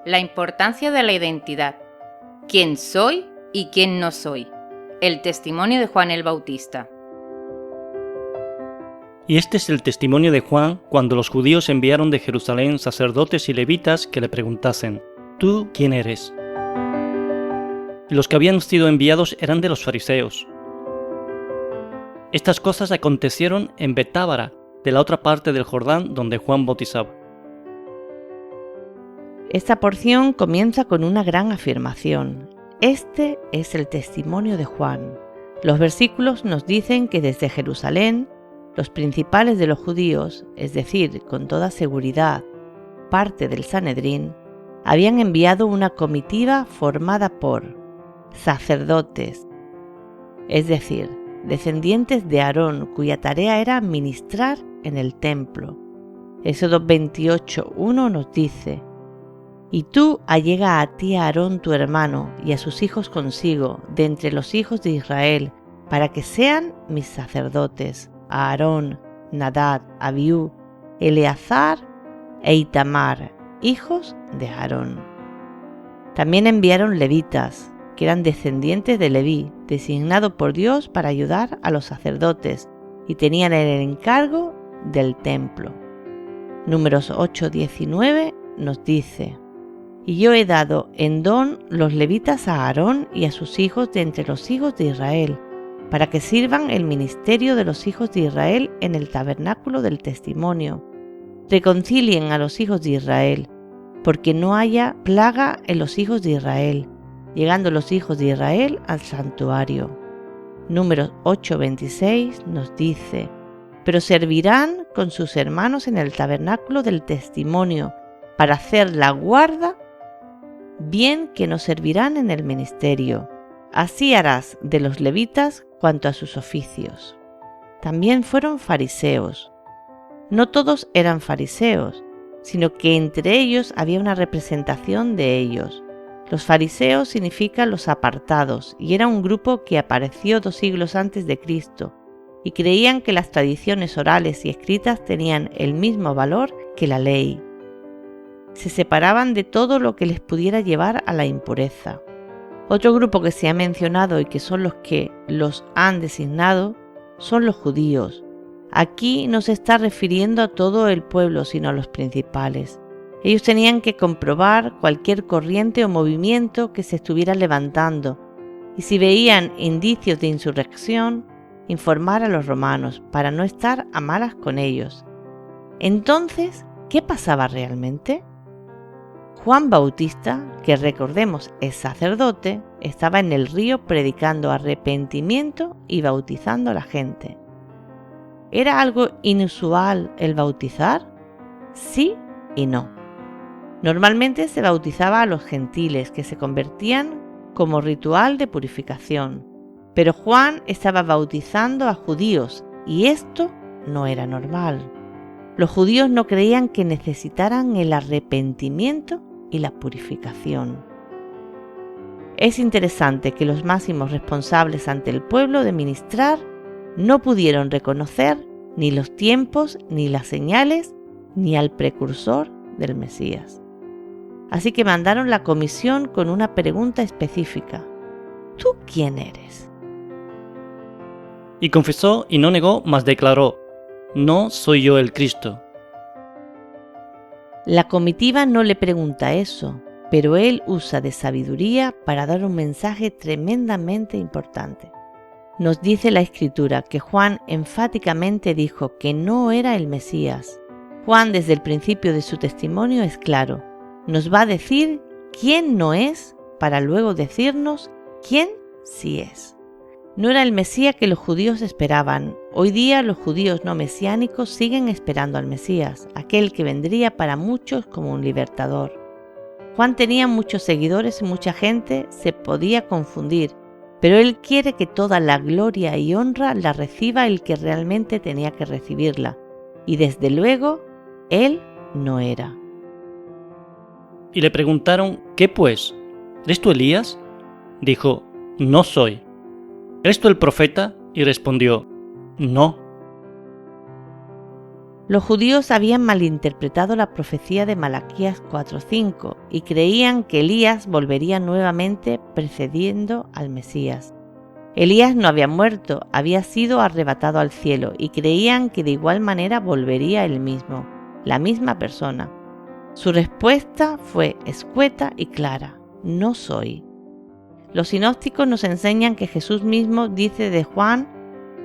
La importancia de la identidad. ¿Quién soy y quién no soy? El testimonio de Juan el Bautista. Y este es el testimonio de Juan cuando los judíos enviaron de Jerusalén sacerdotes y levitas que le preguntasen: ¿Tú quién eres? Y los que habían sido enviados eran de los fariseos. Estas cosas acontecieron en Betábara, de la otra parte del Jordán donde Juan bautizaba. Esta porción comienza con una gran afirmación. Este es el testimonio de Juan. Los versículos nos dicen que desde Jerusalén, los principales de los judíos, es decir, con toda seguridad, parte del Sanedrín, habían enviado una comitiva formada por sacerdotes, es decir, descendientes de Aarón, cuya tarea era ministrar en el templo. Éxodo 28:1 nos dice: «Y tú allega a ti a Aarón tu hermano y a sus hijos consigo, de entre los hijos de Israel, para que sean mis sacerdotes, a Aarón, Nadab, Abiú, Eleazar e Itamar, hijos de Aarón». También enviaron levitas, que eran descendientes de Leví, designado por Dios para ayudar a los sacerdotes, y tenían el encargo del templo. Números 8:19 nos dice: «Y yo he dado en don los levitas a Aarón y a sus hijos de entre los hijos de Israel, para que sirvan el ministerio de los hijos de Israel en el tabernáculo del testimonio. Reconcilien a los hijos de Israel, porque no haya plaga en los hijos de Israel, llegando los hijos de Israel al santuario». Números 8:26 nos dice: «Pero servirán con sus hermanos en el tabernáculo del testimonio, para hacer la guarda, bien que no servirán en el ministerio. Así harás de los levitas cuanto a sus oficios». También fueron fariseos. No todos eran fariseos, sino que entre ellos había una representación de ellos. Los fariseos significan los apartados, y era un grupo que apareció 2 siglos antes de Cristo, y creían que las tradiciones orales y escritas tenían el mismo valor que la ley. Se separaban de todo lo que les pudiera llevar a la impureza. Otro grupo que se ha mencionado y que son los que los han designado son los judíos. Aquí no se está refiriendo a todo el pueblo, sino a los principales. Ellos tenían que comprobar cualquier corriente o movimiento que se estuviera levantando, y si veían indicios de insurrección, informar a los romanos para no estar a malas con ellos. Entonces, ¿qué pasaba realmente? Juan Bautista, que recordemos es sacerdote, estaba en el río predicando arrepentimiento y bautizando a la gente. ¿Era algo inusual el bautizar? Sí y no. Normalmente se bautizaba a los gentiles, que se convertían como ritual de purificación, pero Juan estaba bautizando a judíos y esto no era normal. Los judíos no creían que necesitaran el arrepentimiento y la purificación. Es interesante que los máximos responsables ante el pueblo de ministrar no pudieron reconocer ni los tiempos, ni las señales, ni al precursor del Mesías. Así que mandaron la comisión con una pregunta específica: ¿tú quién eres? Y confesó y no negó, mas declaró: «No soy yo el Cristo». La comitiva no le pregunta eso, pero él usa de sabiduría para dar un mensaje tremendamente importante. Nos dice la Escritura que Juan enfáticamente dijo que no era el Mesías. Juan, desde el principio de su testimonio, es claro. Nos va a decir quién no es para luego decirnos quién sí es. No era el Mesías que los judíos esperaban. Hoy día los judíos no mesiánicos siguen esperando al Mesías, aquel que vendría para muchos como un libertador. Juan tenía muchos seguidores y mucha gente se podía confundir, pero él quiere que toda la gloria y honra la reciba el que realmente tenía que recibirla, y desde luego, él no era. Y le preguntaron: «¿Qué pues? ¿Eres tú Elías?». Dijo: «No soy». «¿Eres tú el profeta?». Y respondió: «No». Los judíos habían malinterpretado la profecía de Malaquías 4:5 y creían que Elías volvería nuevamente precediendo al Mesías. Elías no había muerto, había sido arrebatado al cielo y creían que de igual manera volvería él mismo, la misma persona. Su respuesta fue escueta y clara: no soy. Los sinópticos nos enseñan que Jesús mismo dice de Juan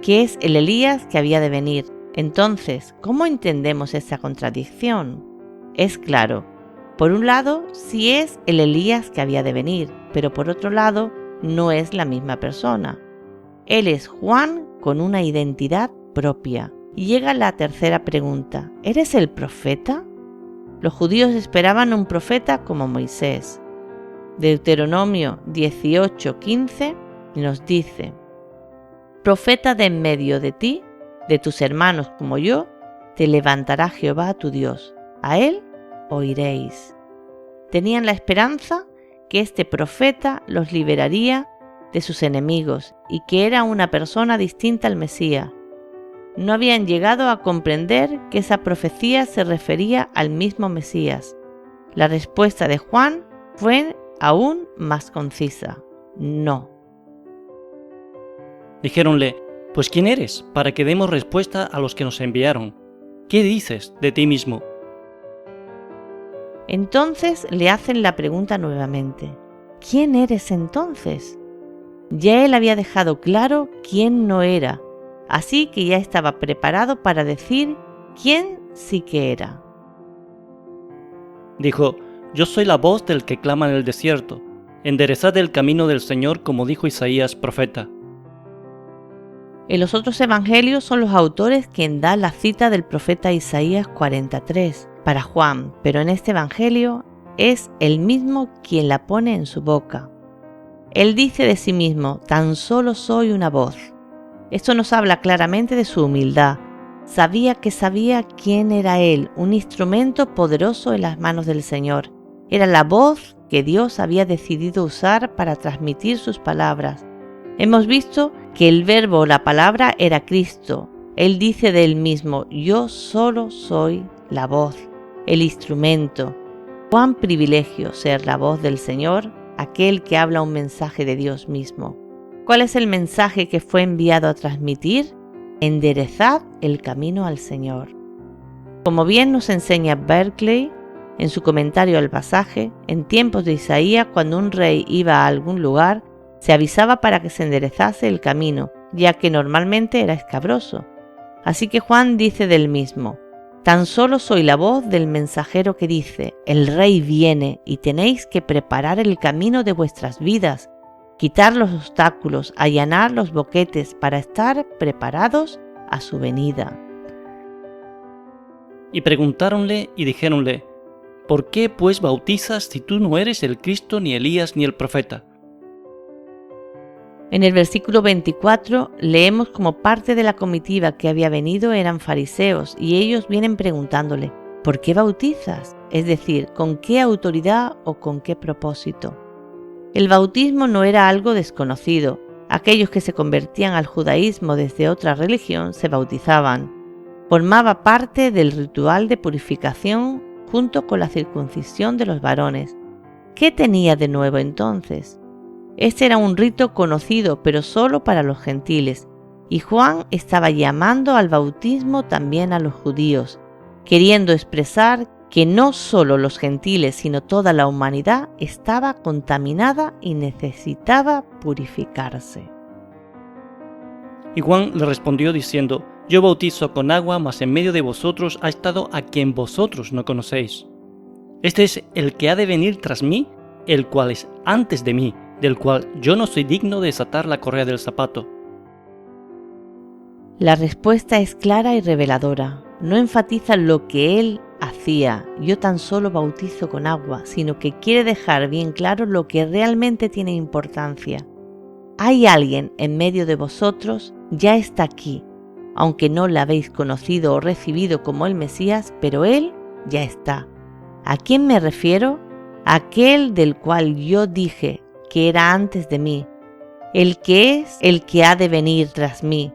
que es el Elías que había de venir. Entonces, ¿cómo entendemos esa contradicción? Es claro, por un lado, sí es el Elías que había de venir, pero por otro lado, no es la misma persona. Él es Juan con una identidad propia. Y llega la tercera pregunta: ¿eres el profeta? Los judíos esperaban un profeta como Moisés. Deuteronomio 18:15 nos dice: profeta de en medio de ti, de tus hermanos como yo, te levantará Jehová tu Dios, a él oiréis. Tenían la esperanza que este profeta los liberaría de sus enemigos y que era una persona distinta al Mesías. No habían llegado a comprender que esa profecía se refería al mismo Mesías. La respuesta de Juan fue aún más concisa: no. Dijéronle: pues ¿quién eres? Para que demos respuesta a los que nos enviaron. ¿Qué dices de ti mismo? Entonces le hacen la pregunta nuevamente: ¿quién eres entonces? Ya él había dejado claro quién no era, así que ya estaba preparado para decir quién sí que era. Dijo: yo soy la voz del que clama en el desierto. Enderezad el camino del Señor, como dijo Isaías profeta. En los otros evangelios son los autores quien dan la cita del profeta Isaías 43 para Juan, pero en este evangelio es él mismo quien la pone en su boca. Él dice de sí mismo: tan solo soy una voz. Esto nos habla claramente de su humildad. Sabía quién era él, un instrumento poderoso en las manos del Señor. Era la voz que Dios había decidido usar para transmitir sus palabras. Hemos visto que el verbo o la palabra era Cristo. Él dice de él mismo: yo solo soy la voz, el instrumento. Cuán privilegio ser la voz del Señor, aquel que habla un mensaje de Dios mismo. ¿Cuál es el mensaje que fue enviado a transmitir? Enderezad el camino al Señor. Como bien nos enseña Berkeley en su comentario al pasaje, en tiempos de Isaías, cuando un rey iba a algún lugar, se avisaba para que se enderezase el camino, ya que normalmente era escabroso. Así que Juan dice del mismo: tan solo soy la voz del mensajero que dice: el rey viene y tenéis que preparar el camino de vuestras vidas, quitar los obstáculos, allanar los boquetes para estar preparados a su venida. Y preguntáronle y dijéronle: ¿por qué pues bautizas si tú no eres el Cristo, ni Elías, ni el profeta? En el versículo 24 leemos como parte de la comitiva que había venido eran fariseos y ellos vienen preguntándole: ¿por qué bautizas? Es decir, ¿con qué autoridad o con qué propósito? El bautismo no era algo desconocido. Aquellos que se convertían al judaísmo desde otra religión se bautizaban. Formaba parte del ritual de purificación junto con la circuncisión de los varones. ¿Qué tenía de nuevo entonces? Este era un rito conocido, pero solo para los gentiles, y Juan estaba llamando al bautismo también a los judíos, queriendo expresar que no solo los gentiles, sino toda la humanidad estaba contaminada y necesitaba purificarse. Y Juan le respondió diciendo: yo bautizo con agua, mas en medio de vosotros ha estado a quien vosotros no conocéis. Este es el que ha de venir tras mí, el cual es antes de mí, del cual yo no soy digno de desatar la correa del zapato. La respuesta es clara y reveladora. No enfatiza lo que él hacía: yo tan solo bautizo con agua, sino que quiere dejar bien claro lo que realmente tiene importancia. Hay alguien en medio de vosotros, ya está aquí, aunque no la habéis conocido o recibido como el Mesías, pero él ya está. ¿A quién me refiero? Aquel del cual yo dije que era antes de mí, el que es el que ha de venir tras mí.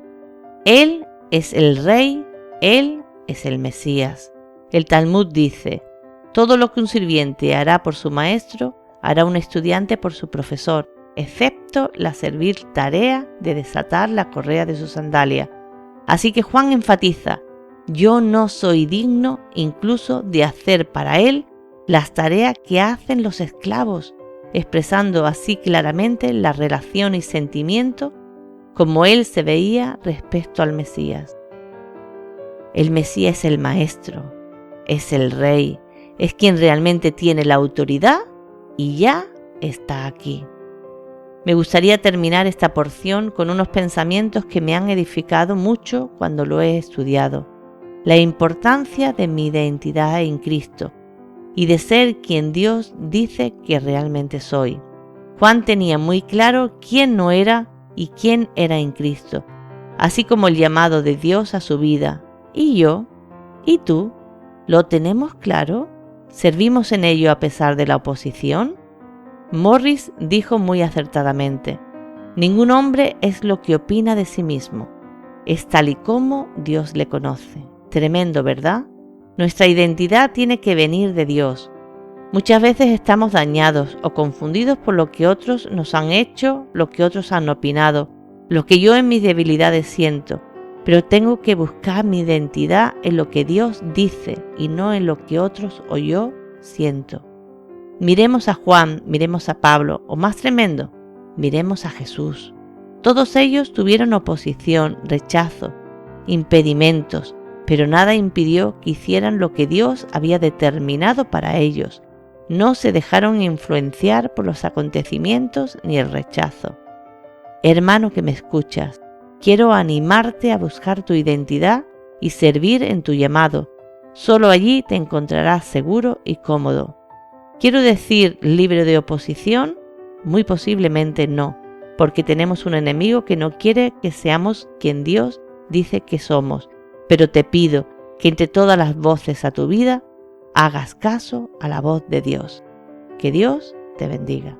Él es el Rey, Él es el Mesías. El Talmud dice: todo lo que un sirviente hará por su maestro, hará un estudiante por su profesor, excepto la servil tarea de desatar la correa de su sandalia. Así que Juan enfatiza: yo no soy digno incluso de hacer para él las tareas que hacen los esclavos, expresando así claramente la relación y sentimiento como él se veía respecto al Mesías. El Mesías es el Maestro, es el Rey, es quien realmente tiene la autoridad y ya está aquí. Me gustaría terminar esta porción con unos pensamientos que me han edificado mucho cuando lo he estudiado. La importancia de mi identidad en Cristo y de ser quien Dios dice que realmente soy. Juan tenía muy claro quién no era y quién era en Cristo, así como el llamado de Dios a su vida. ¿Y yo? ¿Y tú? ¿Lo tenemos claro? ¿Servimos en ello a pesar de la oposición? Morris dijo muy acertadamente: ningún hombre es lo que opina de sí mismo, es tal y como Dios le conoce. Tremendo, ¿verdad? Nuestra identidad tiene que venir de Dios. Muchas veces estamos dañados o confundidos por lo que otros nos han hecho, lo que otros han opinado, lo que yo en mis debilidades siento, pero tengo que buscar mi identidad en lo que Dios dice y no en lo que otros o yo siento. Miremos a Juan, miremos a Pablo, o más tremendo, miremos a Jesús. Todos ellos tuvieron oposición, rechazo, impedimentos, pero nada impidió que hicieran lo que Dios había determinado para ellos. No se dejaron influenciar por los acontecimientos ni el rechazo. Hermano que me escuchas, quiero animarte a buscar tu identidad y servir en tu llamado. Solo allí te encontrarás seguro y cómodo. ¿Quiero decir libre de oposición? Muy posiblemente no, porque tenemos un enemigo que no quiere que seamos quien Dios dice que somos. Pero te pido que entre todas las voces a tu vida, hagas caso a la voz de Dios. Que Dios te bendiga.